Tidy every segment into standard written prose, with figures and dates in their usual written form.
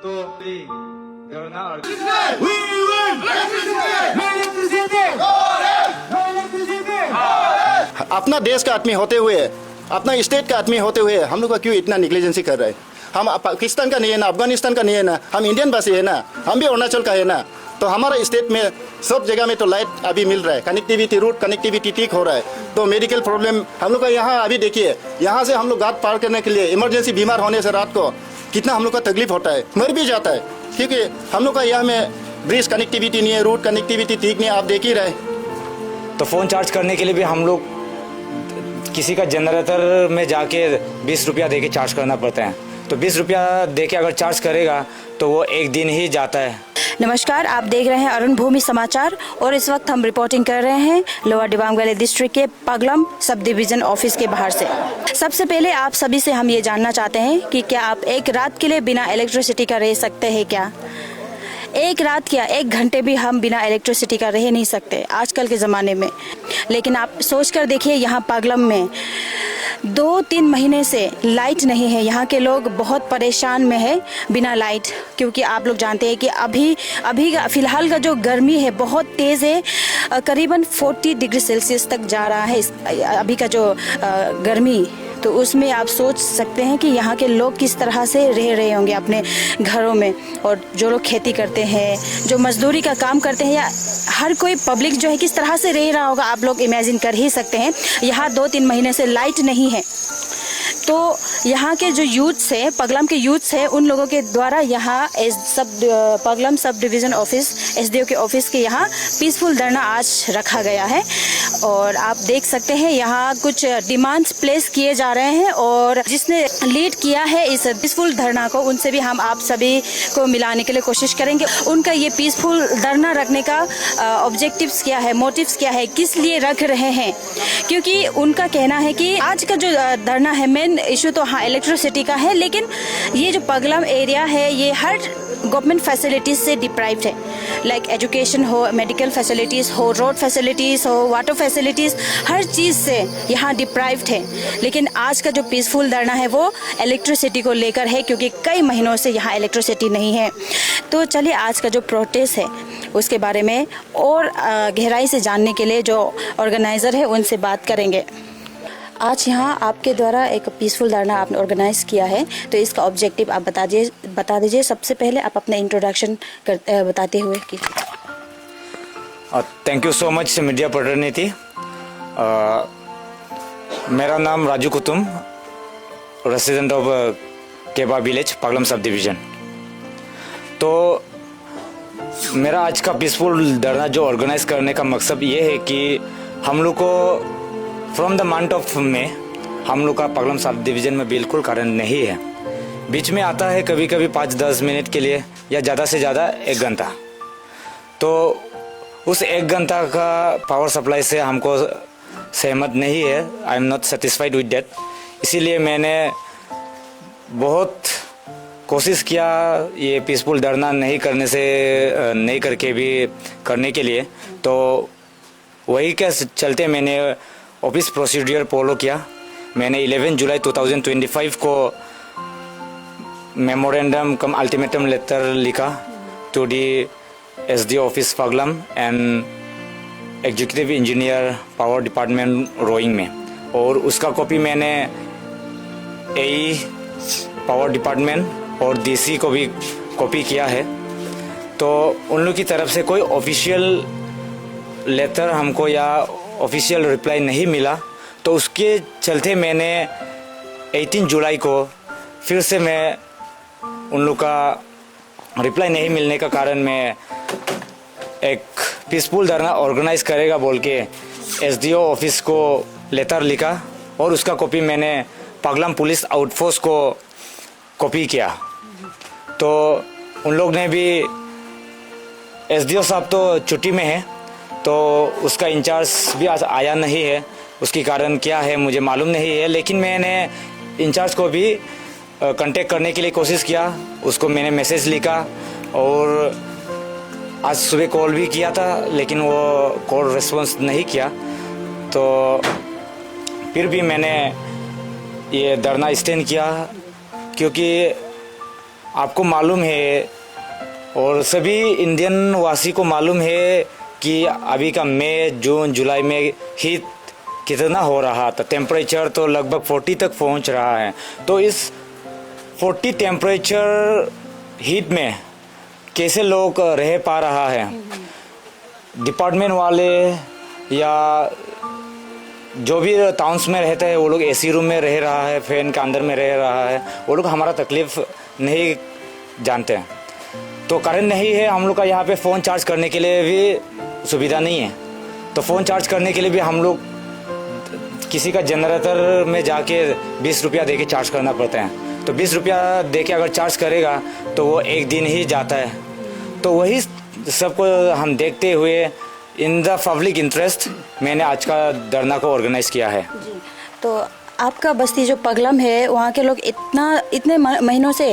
तो धरना अपना देश का आदमी होते हुए, अपना स्टेट का आदमी होते हुए हम लोग का क्यों इतना निग्लिजेंसी कर रहे हैं? हम पाकिस्तान का नहीं है ना, अफगानिस्तान का नहीं है ना, हम इंडियन बसी है ना, हम भी अरुणाचल का है ना। तो हमारा स्टेट में सब जगह में तो लाइट अभी मिल रहा है, कनेक्टिविटी, रूट कनेक्टिविटी ठीक हो रहा है। तो मेडिकल प्रॉब्लम हम लोग का यहाँ अभी देखिए, यहाँ से हम लोग घाट पार करने के लिए इमरजेंसी बीमार होने से रात को कितना हम लोग का तकलीफ होता है, मर भी जाता है, क्योंकि हम लोग का यहाँ में ब्रिज कनेक्टिविटी नहीं है, रूट कनेक्टिविटी ठीक नहीं है, आप देख ही रहे। तो फ़ोन चार्ज करने के लिए भी हम लोग किसी का जनरेटर में जाके 20 रुपया दे के चार्ज करना पड़ता है। तो 20 रुपया दे के अगर चार्ज करेगा तो वो एक दिन ही जाता है। नमस्कार, आप देख रहे हैं अरुण भूमि समाचार और इस वक्त हम रिपोर्टिंग कर रहे हैं लोअर दिबांग वैली डिस्ट्रिक्ट के पगलम सब डिवीज़न ऑफिस के बाहर से। सबसे पहले आप सभी से हम ये जानना चाहते हैं कि क्या आप एक रात के लिए बिना इलेक्ट्रिसिटी का रह सकते हैं क्या? एक रात क्या, एक घंटे भी हम बिना इलेक्ट्रिसिटी का रह नहीं सकते आजकल के ज़माने में। लेकिन आप सोच कर देखिए, यहाँ पगलम में 2-3 महीने से लाइट नहीं है। यहाँ के लोग बहुत परेशान में है बिना लाइट, क्योंकि आप लोग जानते हैं कि अभी फ़िलहाल का जो गर्मी है बहुत तेज़ है, करीबन 40 डिग्री सेल्सियस तक जा रहा है अभी का जो गर्मी। तो उसमें आप सोच सकते हैं कि यहाँ के लोग किस तरह से रह रहे होंगे अपने घरों में, और जो लोग खेती करते हैं, जो मजदूरी का काम करते हैं, या हर कोई पब्लिक जो है किस तरह से रह रहा होगा, आप लोग इमेजिन कर ही सकते हैं। यहाँ 2-3 महीने से लाइट नहीं है। तो यहाँ के जो यूथ्स है, पगलम के यूथ्स है, उन लोगों के द्वारा यहाँ पगलम सब डिवीज़न ऑफिस एसडीओ के ऑफिस के यहाँ पीसफुल धरना आज रखा गया है। और आप देख सकते हैं यहाँ कुछ डिमांड्स प्लेस किए जा रहे हैं, और जिसने लीड किया है इस पीसफुल धरना को, उनसे भी हम आप सभी को मिलाने के लिए कोशिश करेंगे। उनका ये पीसफुल धरना रखने का ऑब्जेक्टिव्स क्या है, मोटिव्स क्या है, किस लिए रख रहे हैं, क्योंकि उनका कहना है कि आज का जो धरना है, मेन इशू तो हाँ इलेक्ट्रिसिटी का है, लेकिन ये जो पगलम एरिया है ये हर गवर्नमेंट फैसिलिटीज़ से डिप्राइव्ड है। लाइक एजुकेशन हो, मेडिकल फैसिलिटीज़ हो, रोड फैसिलिटीज़ हो, वाटर फैसिलिटीज़, हर चीज़ से यहाँ डिप्राइव्ड है। लेकिन आज का जो पीसफुल धरना है वो इलेक्ट्रिसिटी को लेकर है, क्योंकि कई महीनों से यहाँ इलेक्ट्रिसिटी नहीं है। तो चलिए आज का जो प्रोटेस्ट है उसके बारे में और गहराई से जानने के लिए जो ऑर्गेनाइज़र है उनसे बात करेंगे। आज यहाँ आपके द्वारा एक पीसफुल धरना आपने ऑर्गेनाइज किया है, तो इसका ऑब्जेक्टिव आप बता दीजिए। सबसे पहले आप अपना इंट्रोडक्शन बताते हुए कीजिए। Thank you so much media प्रतिनिधि। मेरा नाम Raju Kutum, resident of Keba village, Paglam sub division. तो मेरा आज का पीसफुल धरना जो ऑर्गेनाइज करने का मकसद ये है कि हम लोग को from the month of May हम लोग का पगलम सब डिवीज़न में बिल्कुल करंट नहीं है। बीच में आता है कभी कभी 5-10 मिनट के लिए, या ज़्यादा से ज़्यादा 1 घंटा। तो उस 1 घंटा का पावर सप्लाई से हमको सहमत नहीं है। I am not satisfied with that. इसीलिए मैंने बहुत कोशिश किया ये पीसफुल धरना नहीं करके भी करने के लिए। तो वही के चलते मैंने ऑफिस प्रोसीड्यूर फॉलो किया। मैंने 11 जुलाई 2025 को मेमोरेंडम कम अल्टीमेटम लेटर लिखा to the SDO office Paglam and executive engineer power department Roing में, और उसका कॉपी मैंने एई पावर डिपार्टमेंट और डीसी को भी कॉपी किया है। तो उन लोग की तरफ से कोई ऑफिशियल लेटर हमको या ऑफिशियल रिप्लाई नहीं मिला। तो उसके चलते मैंने 18 जुलाई को फिर से मैं उन लोग का रिप्लाई नहीं मिलने का कारण मैं एक पीसफुल धरना ऑर्गेनाइज करेगा बोल के एसडीओ ऑफिस को लेटर लिखा, और उसका कॉपी मैंने पगलम पुलिस आउटपोस्ट को कॉपी किया। तो उन लोग ने भी, एसडीओ साहब तो छुट्टी में है, तो उसका इंचार्ज भी आया नहीं है। उसकी कारण क्या है मुझे मालूम नहीं है, लेकिन मैंने इंचार्ज को भी कांटेक्ट करने के लिए कोशिश किया। उसको मैंने मैसेज लिखा और आज सुबह कॉल भी किया था, लेकिन वो कॉल रिस्पॉन्स नहीं किया। तो फिर भी मैंने ये धरना स्टैंड किया, क्योंकि आपको मालूम है और सभी इंडियन वासी को मालूम है कि अभी का मई जून जुलाई में हीट कितना हो रहा था। टेम्परेचर तो लगभग 40 तक पहुंच रहा है। तो इस 40 टेम्परेचर हीट में कैसे लोग रह पा रहा है। डिपार्टमेंट वाले या जो भी टाउन्स में रहते हैं वो लोग एसी रूम में रह रहा है, फैन के अंदर में रह रहा है, वो लोग हमारा तकलीफ नहीं जानते हैं। तो करंट नहीं है, हम लोग का यहाँ पे फ़ोन चार्ज करने के लिए भी सुविधा नहीं है। तो फ़ोन चार्ज करने के लिए भी हम लोग किसी का जनरेटर में जाके 20 रुपया दे के चार्ज करना पड़ता है। तो 20 रुपया दे के अगर चार्ज करेगा तो वो एक दिन ही जाता है। तो वही सबको हम देखते हुए इन द पब्लिक इंटरेस्ट मैंने आज का धरना को ऑर्गेनाइज किया है। जी, तो आपका बस्ती जो पगलम है वहाँ के लोग इतने महीनों से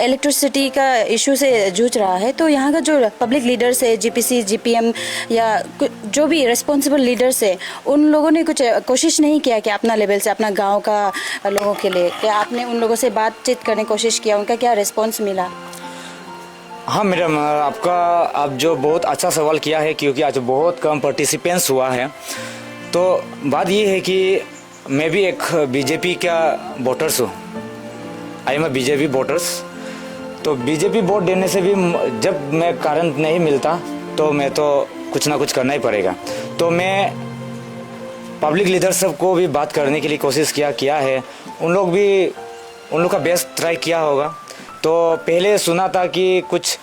इलेक्ट्रिसिटी का इशू से जूझ रहा है। तो यहाँ का जो पब्लिक लीडर्स है, जीपीसी, जीपीएम या जो भी रिस्पॉन्सिबल लीडर्स है, उन लोगों ने कुछ कोशिश नहीं किया कि अपना लेवल से अपना गांव का लोगों के लिए, क्या आपने उन लोगों से बातचीत करने की कोशिश किया, उनका क्या रिस्पॉन्स मिला? हाँ मैडम, आप जो बहुत अच्छा सवाल किया है, क्योंकि आज बहुत कम पार्टिसिपेंट्स हुआ है। तो बात ये है कि मैं भी एक बीजेपी का वोटर्स हूँ। I am BJP voters. तो बीजेपी वोट देने से भी जब मैं कारण नहीं मिलता तो मैं तो कुछ ना कुछ करना ही पड़ेगा। तो मैं पब्लिक लीडर सब को भी बात करने के लिए कोशिश किया है। उन लोग का बेस्ट ट्राई किया होगा। तो पहले सुना था कि कुछ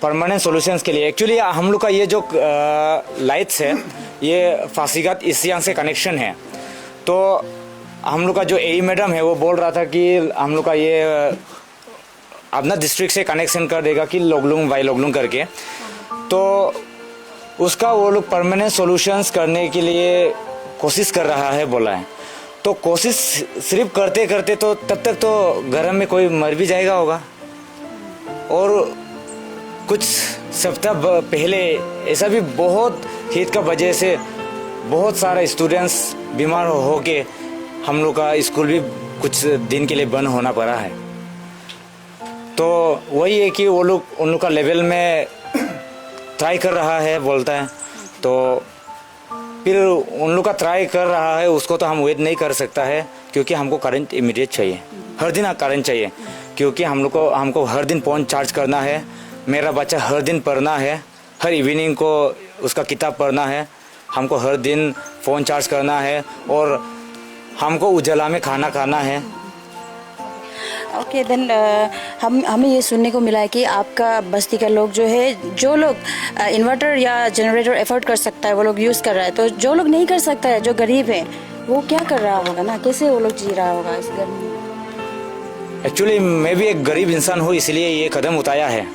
परमानेंट सॉल्यूशंस के लिए एक्चुअली हम लोग का ये जो लाइट्स है ये फासीगात ईसियांग से कनेक्शन है। तो हम लोग का जो एई मैडम है वो बोल रहा था कि हम लोग का ये अपना डिस्ट्रिक्ट से कनेक्शन कर देगा कि लोगलुंग बाई लोगलुंग करके। तो उसका वो लोग परमानेंट सॉल्यूशंस करने के लिए कोशिश कर रहा है बोला है। तो कोशिश सिर्फ करते करते तो तब तक तो गर्म में कोई मर भी जाएगा होगा। और कुछ सप्ताह पहले ऐसा भी बहुत हीट का वजह से बहुत सारा स्टूडेंट्स बीमार हो के हम लोग का स्कूल भी कुछ दिन के लिए बंद होना पड़ा है। तो वही है कि वो लोग उन लोग का लेवल में ट्राई कर रहा है बोलता है। तो फिर उन लोग का ट्राई कर रहा है, उसको तो हम वेट नहीं कर सकता है, क्योंकि हमको करंट इमीडिएट चाहिए, हर दिन करंट चाहिए। क्योंकि हमको हर दिन फ़ोन चार्ज करना है, मेरा बच्चा हर दिन पढ़ना है, हर इवनिंग को उसका किताब पढ़ना है, हमको हर दिन फ़ोन चार्ज करना है और हमको उजाला में खाना खाना है। ओके देन हमें ये सुनने को मिला है कि आपका बस्ती का लोग जो लोग इन्वर्टर या जनरेटर एफोर्ड कर सकता है वो लोग यूज़ कर रहा है। तो जो लोग नहीं कर सकता है, जो गरीब है, वो क्या कर रहा होगा ना, कैसे वो लोग जी रहा होगा इस गर्मी में? एक्चुअली मैं भी एक गरीब इंसान हूँ, इसलिए ये कदम उठाया है।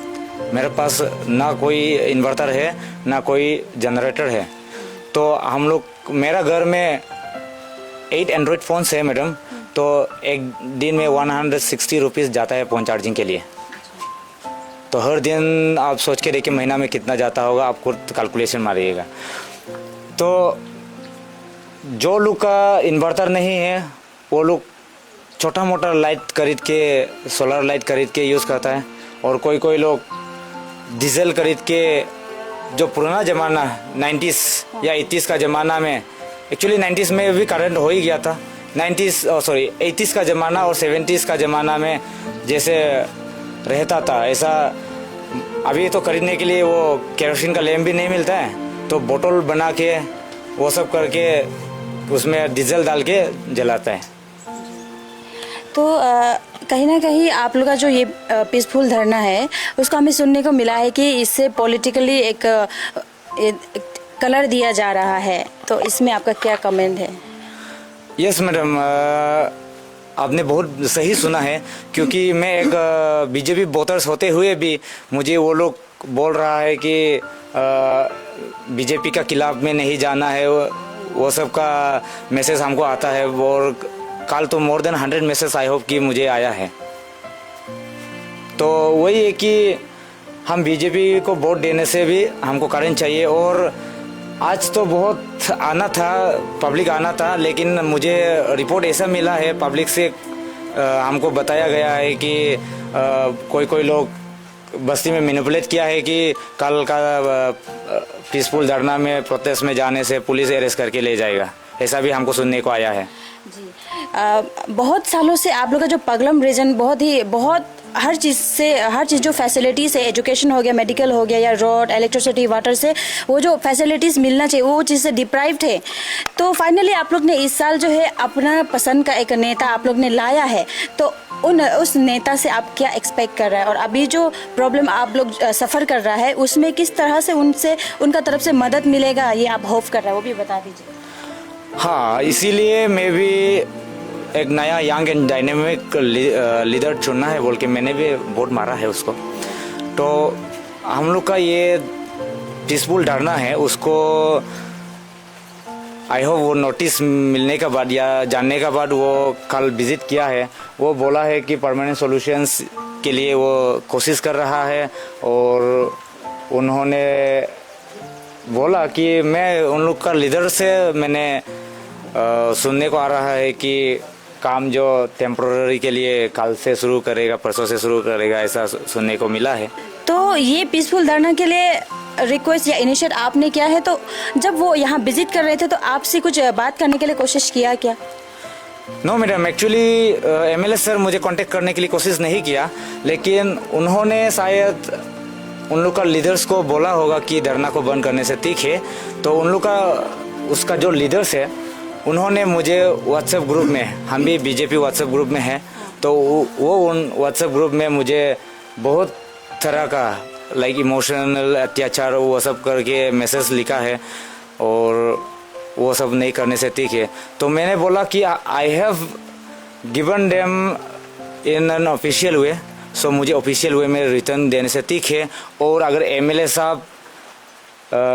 मेरे पास ना कोई इन्वर्टर है ना कोई जनरेटर है। तो हम लोग, मेरा घर में 8 एंड्रॉयड फ़ोन्स है मैडम। तो एक दिन में 160 रुपीज़ जाता है फ़ोन चार्जिंग के लिए। तो हर दिन आप सोच के देखिए महीना में कितना जाता होगा, आपको कैलकुलेशन मारिएगा। तो जो लोग का इन्वर्टर नहीं है वो लोग छोटा मोटा लाइट खरीद के, सोलर लाइट खरीद के यूज़ करता है। और कोई लोग डीजल खरीद के, जो पुराना ज़माना 90s या 80s का ज़माना में, एक्चुअली 90s में भी करंट हो ही गया था। 80s का ज़माना और 70s का ज़माना में जैसे रहता था ऐसा अभी तो खरीदने के लिए वो केरोसिन का लैम्प भी नहीं मिलता है। तो बोतल बना के वो सब करके उसमें डीजल डाल के जलाता है। तो कहीं ना कहीं आप लोग का जो ये पीसफुल धरना है उसका हमें सुनने को मिला है कि इससे पॉलिटिकली एक कलर दिया जा रहा है। तो इसमें आपका क्या कमेंट है? यस मैडम, आपने बहुत सही सुना है, क्योंकि मैं एक बीजेपी वोटर्स होते हुए भी मुझे वो लोग बोल रहा है कि बीजेपी का खिलाफ में नहीं जाना है, वो सब का मैसेज हमको आता है। और कल तो more than 100 message I hope कि मुझे आया है। तो वही है कि हम बीजेपी को वोट देने से भी हमको करंट चाहिए। और आज तो बहुत आना था, पब्लिक आना था, लेकिन मुझे रिपोर्ट ऐसा मिला है पब्लिक से हमको बताया गया है कि कोई लोग बस्ती में मैनिपुलेट किया है कि कल का पीसफुल धरना में प्रोटेस्ट में जाने से पुलिस अरेस्ट करके ले जाएगा, ऐसा भी हमको सुनने को आया है। जी बहुत सालों से आप लोग का जो पगलम रीजन बहुत हर चीज़ जो फैसिलिटीज़ है, एजुकेशन हो गया, मेडिकल हो गया, या रोड, इलेक्ट्रिसिटी, वाटर से वो जो फैसिलिटीज़ मिलना चाहिए वो चीज़ से डिप्राइव्ड है। तो फाइनली आप लोग ने इस साल जो है अपना पसंद का एक नेता आप लोग ने लाया है, तो उस नेता से आप क्या एक्सपेक्ट कर रहा है, और अभी जो प्रॉब्लम आप लोग सफ़र कर रहा है उसमें किस तरह से उनका तरफ से मदद मिलेगा, ये आप होप कर रहे हैं, वो भी बता दीजिए। हाँ, इसीलिए मैं भी एक नया यंग एंड डायनेमिक लीडर चुनना है बोल के मैंने भी वोट मारा है उसको। तो हम लोग का ये पीसफुल धरना है, उसको आई होप वो नोटिस मिलने के बाद या जानने के बाद वो कल विजिट किया है, वो बोला है कि परमानेंट सॉल्यूशंस के लिए वो कोशिश कर रहा है, और उन्होंने बोला कि मैं उन लोग का लीडर से मैंने सुनने को आ रहा है कि काम जो टेम्पोररी के लिए कल से शुरू करेगा, परसों से शुरू करेगा, ऐसा सुनने को मिला है। तो ये पीसफुल धरना के लिए रिक्वेस्ट या इनिशिएट आपने किया है, तो जब वो यहाँ विजिट कर रहे थे तो आपसे कुछ बात करने के लिए कोशिश किया क्या? No madam, actually MLA sir मुझे कांटेक्ट करने के लिए कोशिश नहीं किया, लेकिन उन्होंने शायद उन लोग का लीडर्स को बोला होगा कि धरना को बंद करने से ठीक है, तो उन लोग का उसका जो लीडर्स है उन्होंने मुझे व्हाट्सएप ग्रुप में, हम भी बीजेपी व्हाट्सएप ग्रुप में है, तो वो उन व्हाट्सएप ग्रुप में मुझे बहुत तरह का लाइक इमोशनल अत्याचार वो सब करके मैसेज लिखा है, और वो सब नहीं करने से ठीक है। तो मैंने बोला कि I have given them in an official way, so मुझे ऑफिशियल वे में रिटर्न देने से ठीक है। और अगर एमएलए साहब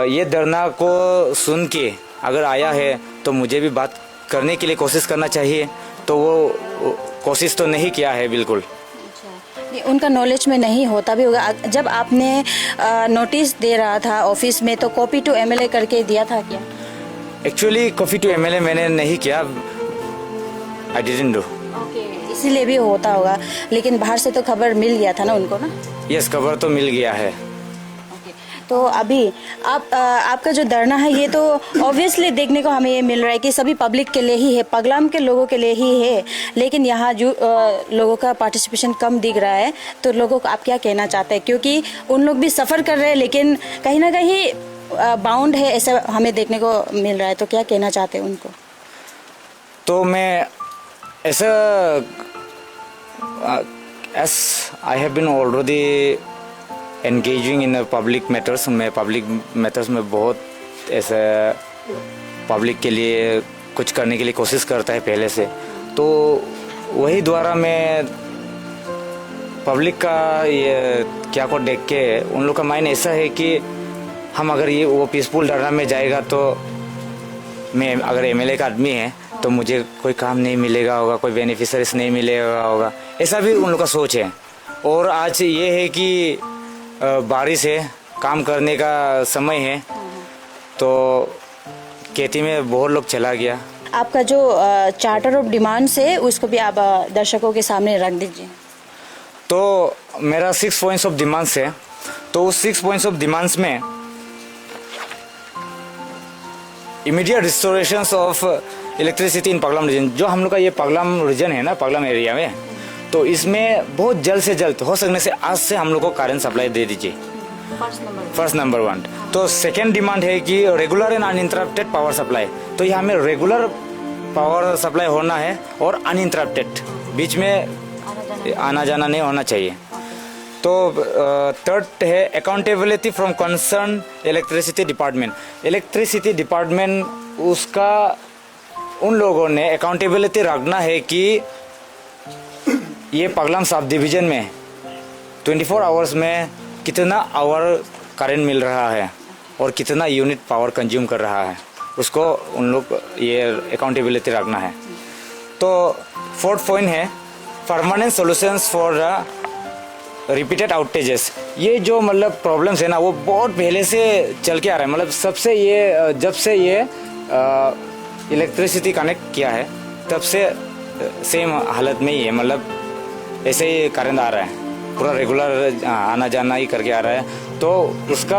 ये धरना को सुन के अगर आया है तो मुझे भी बात करने के लिए कोशिश करना चाहिए, तो वो कोशिश तो नहीं किया है बिल्कुल। उनका नॉलेज में नहीं होता भी होगा। जब आपने नोटिस दे रहा था ऑफिस में तो कॉपी टू एमएलए करके दिया था क्या? एक्चुअली कॉपी टू एमएलए मैंने नहीं किया, आई डिडंट डू। इसीलिए भी होता होगा, लेकिन बाहर से तो खबर मिल गया था ना उनको ना? यस, खबर तो मिल गया है। तो अभी आपका जो धरना है ये तो ऑब्वियसली देखने को हमें ये मिल रहा है कि सभी पब्लिक के लिए ही है, पगलम के लोगों के लिए ही है, लेकिन यहाँ जो लोगों का पार्टिसिपेशन कम दिख रहा है, तो लोगों को आप क्या कहना चाहते हैं? क्योंकि उन लोग भी सफ़र कर रहे हैं लेकिन कहीं ना कहीं बाउंड है, ऐसा हमें देखने को मिल रहा है, तो क्या कहना चाहते हैं उनको? तो मैं ऐसा as I have been already engaging in public matters, मैं पब्लिक मैटर्स में बहुत ऐसा पब्लिक के लिए कुछ करने के लिए कोशिश करता है पहले से, तो वही द्वारा मैं पब्लिक का ये क्या को देख के उन लोग का माइंड ऐसा है कि हम अगर ये वो पीसफुल धरना में जाएगा तो मैं अगर एमएलए का आदमी है तो मुझे कोई काम नहीं मिलेगा होगा, कोई बेनिफिशरीज नहीं मिलेगा होगा, ऐसा भी उन लोग का सोच है। और आज ये है कि बारिश है, काम करने का समय है, तो खेती में बहुत लोग चला गया। आपका जो चार्टर ऑफ डिमांड्स है उसको भी आप दर्शकों के सामने रख दीजिए। तो मेरा 6 पॉइंट्स ऑफ डिमांड्स है, तो उस 6 पॉइंट्स ऑफ डिमांड्स में immediate restoration of electricity in Paglam region, जो हम लोग का ये पगलम रीजन है ना, पगलम एरिया में, तो इसमें बहुत जल्द से जल्द हो सकने से आज से हम लोग को करंट सप्लाई दे दीजिए, फर्स्ट नंबर 1। तो सेकेंड डिमांड है कि regular and uninterrupted power supply, तो यहाँ में रेगुलर पावर सप्लाई होना है और अनइंटरप्टेड, बीच में आना जाना नहीं होना चाहिए। तो थर्ड है accountability from concern electricity department, electricity department उसका उन लोगों ने अकाउंटेबिलिटी रखना है कि ये पगलम सब डिवीज़न में 24 आवर्स में कितना आवर करंट मिल रहा है और कितना यूनिट पावर कंज्यूम कर रहा है, उसको उन लोग ये अकाउंटेबिलिटी रखना है। तो फोर्थ पॉइंट है permanent solutions for repeated outages. ये जो मतलब प्रॉब्लम्स है ना वो बहुत पहले से चल के आ रहा है, मतलब सबसे ये जब से ये इलेक्ट्रिसिटी कनेक्ट किया है तब से सेम हालत में ही है, मतलब ऐसे ही करंट आ रहा है, पूरा रेगुलर आना जाना ही करके आ रहा है। तो उसका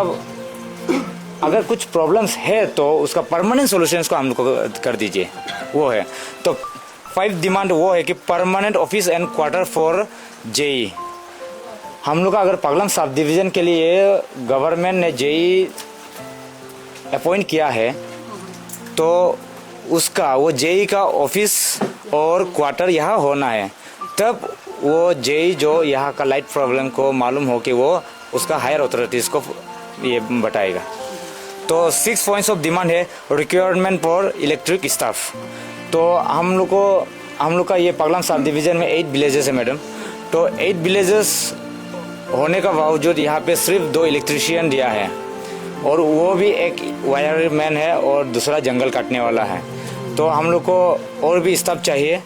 अगर कुछ प्रॉब्लम्स है तो उसका परमानेंट सॉल्यूशंस को हम लोग को कर दीजिए, वो है। तो 5 डिमांड वो है कि permanent office and quarter for JE. हम लोग का अगर पगलम सब डिवीज़न के लिए गवर्नमेंट ने जेई अपॉइंट किया है तो उसका वो जेई का ऑफिस और क्वार्टर यहाँ होना है, तब वो जेई जो यहाँ का लाइट प्रॉब्लम को मालूम हो कि वो उसका हायर अथॉरिटीज़ को ये बताएगा। तो 6 पॉइंट्स ऑफ डिमांड है। Requirement for electric staff. तो हम लोग का ये पगलम सब डिवीज़न में 8 विलेजेस है मैडम। तो 8 विलेजेस होने का बावजूद यहाँ पे सिर्फ 2 इलेक्ट्रीशियन दिया है, और वो भी एक वायरमैन है और दूसरा जंगल काटने वाला है। तो हम लोग को और भी स्टाफ चाहिए।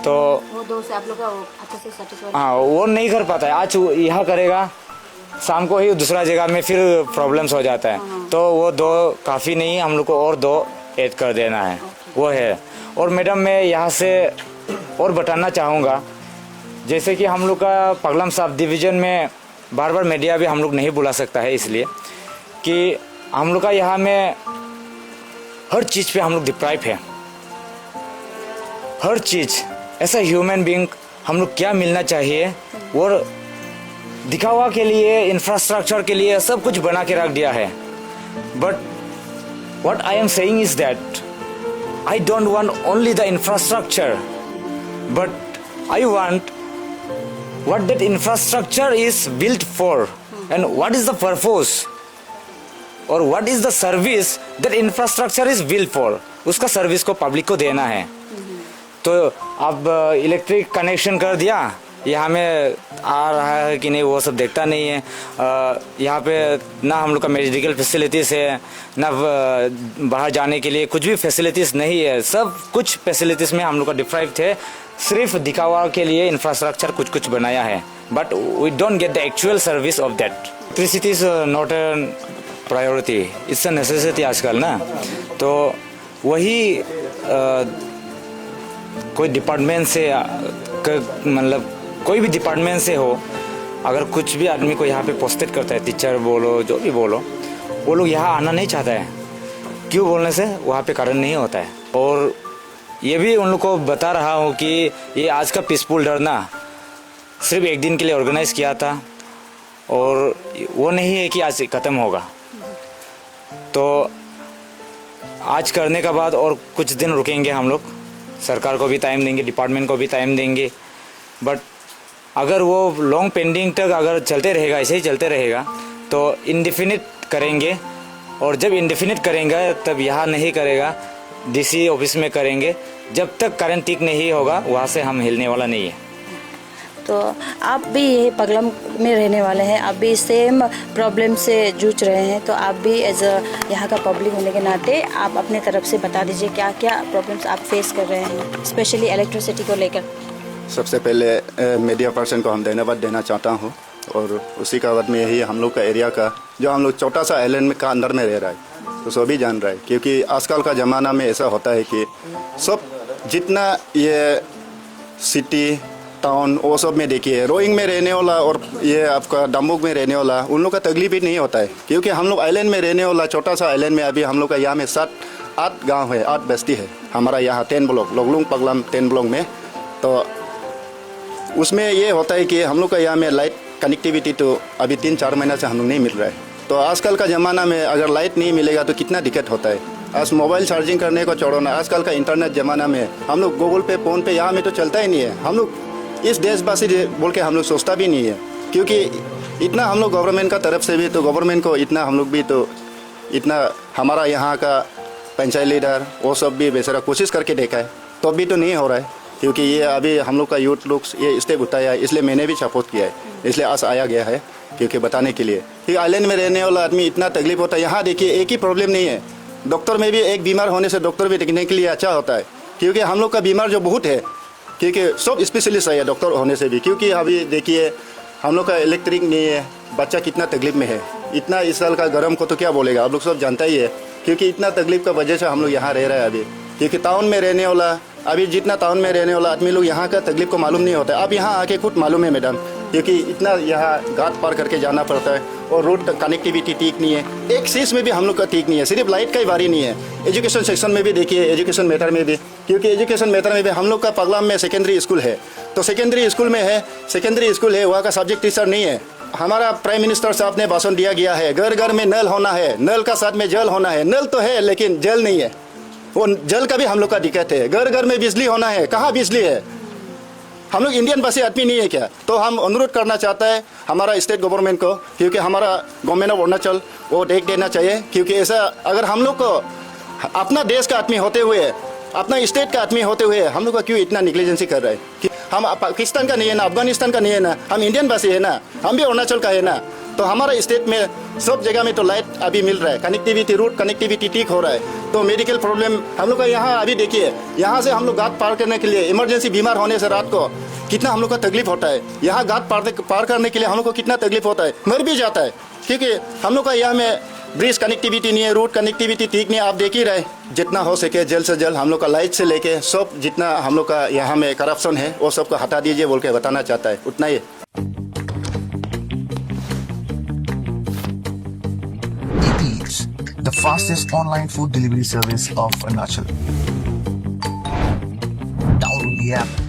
तो वो 2 से आप लोग का अच्छे से सेटिस्फाइड? हाँ, वो नहीं कर पाता है, आज यहाँ करेगा, शाम को ही दूसरा जगह में फिर प्रॉब्लम्स हो जाता है। तो वो 2 काफ़ी नहीं, हम लोग को और 2 ऐड कर देना है, वो है। और मैडम मैं यहाँ से और बताना चाहूँगा, जैसे कि हम लोग का पगलम सब डिवीज़न में बार बार मीडिया भी हम लोग नहीं बुला सकता है, इसलिए कि हम लोग का यहाँ में हर चीज़ पे हम लोग डिप्राइव है। हर चीज़ ऐसा ह्यूमन बीइंग हम लोग क्या मिलना चाहिए, और दिखावा के लिए, इंफ्रास्ट्रक्चर के लिए सब कुछ बना के रख दिया है। But what I am saying is that I don't want only the infrastructure, but I want what that infrastructure is built for and what is the purpose or what is the service that infrastructure is built for, उसका service को public को देना है। तो अब electric connection कर दिया, यहाँ में आ रहा है कि नहीं वो सब देखता नहीं है। यहाँ पे ना हम लोग का मेडिकल फैसिलिटीज़ है, ना बाहर जाने के लिए कुछ भी फैसिलिटीज़ नहीं है। सब कुछ फैसिलिटीज़ में हम लोग का डिप्राइव थे, सिर्फ दिखावा के लिए इंफ्रास्ट्रक्चर कुछ कुछ बनाया है, but we don't get the actual service of that. Electricity is not a priority, it's a necessity आजकल ना। तो वही कोई डिपार्टमेंट से मतलब कोई भी डिपार्टमेंट से हो, अगर कुछ भी आदमी को यहाँ पे पोस्टेड करता है, टीचर बोलो जो भी बोलो, वो लोग यहाँ आना नहीं चाहता है। क्यों बोलने से वहाँ पे कारण नहीं होता है। और ये भी उन लोग को बता रहा हूँ कि ये आज का पीसफुल धरना सिर्फ 1 दिन के लिए ऑर्गेनाइज किया था, और वो नहीं है कि आज ख़त्म होगा। तो आज करने के बाद और कुछ दिन रुकेंगे हम लोग, सरकार को भी टाइम देंगे, डिपार्टमेंट को भी टाइम देंगे। बट अगर वो लॉन्ग पेंडिंग तक अगर चलते रहेगा, ऐसे ही चलते रहेगा, तो इंडेफिनिट करेंगे। और जब इंडेफिनिट करेंगे तब यहाँ नहीं करेगा, डीसी ऑफिस में करेंगे। जब तक करंट ठीक नहीं होगा वहाँ से हम हिलने वाला नहीं है। तो आप भी यही पगलम में रहने वाले हैं, आप भी सेम प्रॉब्लम से जूझ रहे हैं, तो आप भी एज अ यहाँ का पब्लिक होने के नाते आप अपने तरफ से बता दीजिए क्या क्या प्रॉब्लम्स आप फेस कर रहे हैं, स्पेशली इलेक्ट्रिसिटी को लेकर। सबसे पहले मीडिया पर्सन को हम धन्यवाद देना चाहता हूँ, और उसी का बाद में यही हम लोग का एरिया का जो हम लोग छोटा सा आइलैंड में का अंदर में रह रहा है, तो सभी जान रहा है। क्योंकि आजकल का ज़माना में ऐसा होता है कि सब जितना ये सिटी टाउन वो सब में देखिए, रोइंग में रहने वाला और ये आपका डम्बुक में रहने वाला, उन लोग का तकलीफ ही नहीं होता है। क्योंकि हम लोग आइलैंड में रहने वाला छोटा सा आइलैंड में अभी हम लोग का यहाँ में 7-8 गांव है, 8 बस्ती है हमारा यहाँ 10 ब्लॉक लोगलुंग पगलम 10 ब्लॉक में। तो उसमें ये होता है कि हम लोग का यहाँ में लाइट कनेक्टिविटी तो अभी 3-4 महीना से हम लोग नहीं मिल रहा है। तो आजकल का ज़माना में अगर लाइट नहीं मिलेगा तो कितना दिक्कत होता है। आज मोबाइल चार्जिंग करने को छोड़ो ना, आजकल का इंटरनेट ज़माना में हम लोग गूगल पे फ़ोन पे यहाँ में तो चलता ही नहीं है। हम लोग इस देशवासी बोल के हम लोग सोचता भी नहीं है, क्योंकि इतना हम लोग गवर्नमेंट का तरफ से भी तो गवर्नमेंट को इतना हम लोग भी तो इतना हमारा यहाँ का पंचायत लीडर वो सब भी बेचारा कोशिश करके देखा है, तो भी तो नहीं हो रहा है। क्योंकि ये अभी हम लोग का यूथ लोग ये स्टेप उठाया है, इसलिए मैंने भी सपोर्ट किया है, इसलिए आज आया गया है क्योंकि बताने के लिए कि आइलैंड में रहने वाला आदमी इतना तकलीफ होता है। यहाँ देखिए एक ही प्रॉब्लम नहीं है, डॉक्टर में भी एक बीमार होने से डॉक्टर भी देखने के लिए अच्छा होता है। क्योंकि हम लोग का बीमार जो बहुत है, क्योंकि सब स्पेशलिस्ट है डॉक्टर होने से भी। क्योंकि अभी देखिए हम लोग का इलेक्ट्रिक नहीं है, बच्चा कितना तकलीफ में है, इतना इस साल का गर्म को तो क्या बोलेगा, आप लोग सब जानता ही है। क्योंकि इतना तकलीफ का वजह से हम लोग यहाँ रह रहे हैं अभी। क्योंकि टाउन में रहने वाला अभी जितना टाउन में रहने वाला आदमी लोग यहाँ का तकलीफ को मालूम नहीं होता है। अब यहाँ आके खुद मालूम है मैडम, क्योंकि इतना यहाँ घाट पार करके जाना पड़ता है और रोड कनेक्टिविटी ठीक नहीं है। एक चीज़ में भी हम लोग का ठीक नहीं है, सिर्फ लाइट का ही बारी नहीं है। एजुकेशन सेक्शन में भी देखिए, एजुकेशन मैटर में भी, क्योंकि एजुकेशन मैटर में भी हम लोग का पगलाम में सेकेंडरी स्कूल है, तो सेकेंडरी स्कूल में है, सेकेंडरी स्कूल है, वहाँ का सब्जेक्ट टीचर नहीं है। हमारा प्राइम मिनिस्टर साहब ने भाषण दिया गया है, घर घर में नल होना है, नल का साथ में जल होना है। नल तो है लेकिन जल नहीं है, वो जल का भी हम लोग का दिक्कत है। घर घर में बिजली होना है, कहाँ बिजली है? हम लोग इंडियन बसे आदमी नहीं है क्या? तो हम अनुरोध करना चाहता है हमारा स्टेट गवर्नमेंट को, क्योंकि हमारा गवर्नमेंट ऑफ अरुणाचल वो देख देना चाहिए, क्योंकि ऐसा अगर हम लोग को अपना देश का आदमी होते हुए, अपना स्टेट का आदमी होते हुए हम लोग का क्यों इतना निग्लिजेंसी कर रहा है? कि हम पाकिस्तान का नहीं है ना, अफगानिस्तान का नहीं है ना, हम इंडियन बसे है ना, हम भी अरुणाचल का है ना। तो हमारा स्टेट में सब जगह में तो लाइट अभी मिल रहा है, कनेक्टिविटी, रूट कनेक्टिविटी ठीक हो रहा है। तो मेडिकल प्रॉब्लम हम लोग का यहाँ अभी देखिए, यहाँ से हम लोग घाट पार करने के लिए इमरजेंसी बीमार होने से रात को कितना हम लोग का तकलीफ होता है। यहाँ घाट पार करने के लिए हम लोग को कितना तकलीफ होता है, मर भी जाता है, क्योंकि हम लोग का यहाँ में ब्रिज कनेक्टिविटी नहीं है, रूट कनेक्टिविटी ठीक नहीं है। आप देख ही रहे, जितना हो सके जल्द से जल्द हम लोग का लाइट से लेके सब जितना हम लोग का यहाँ में करप्शन है वो सबको हटा दीजिए बोल के बताना चाहता है, उतना ही। Eats, the fastest online food delivery service of Arunachal. Download the app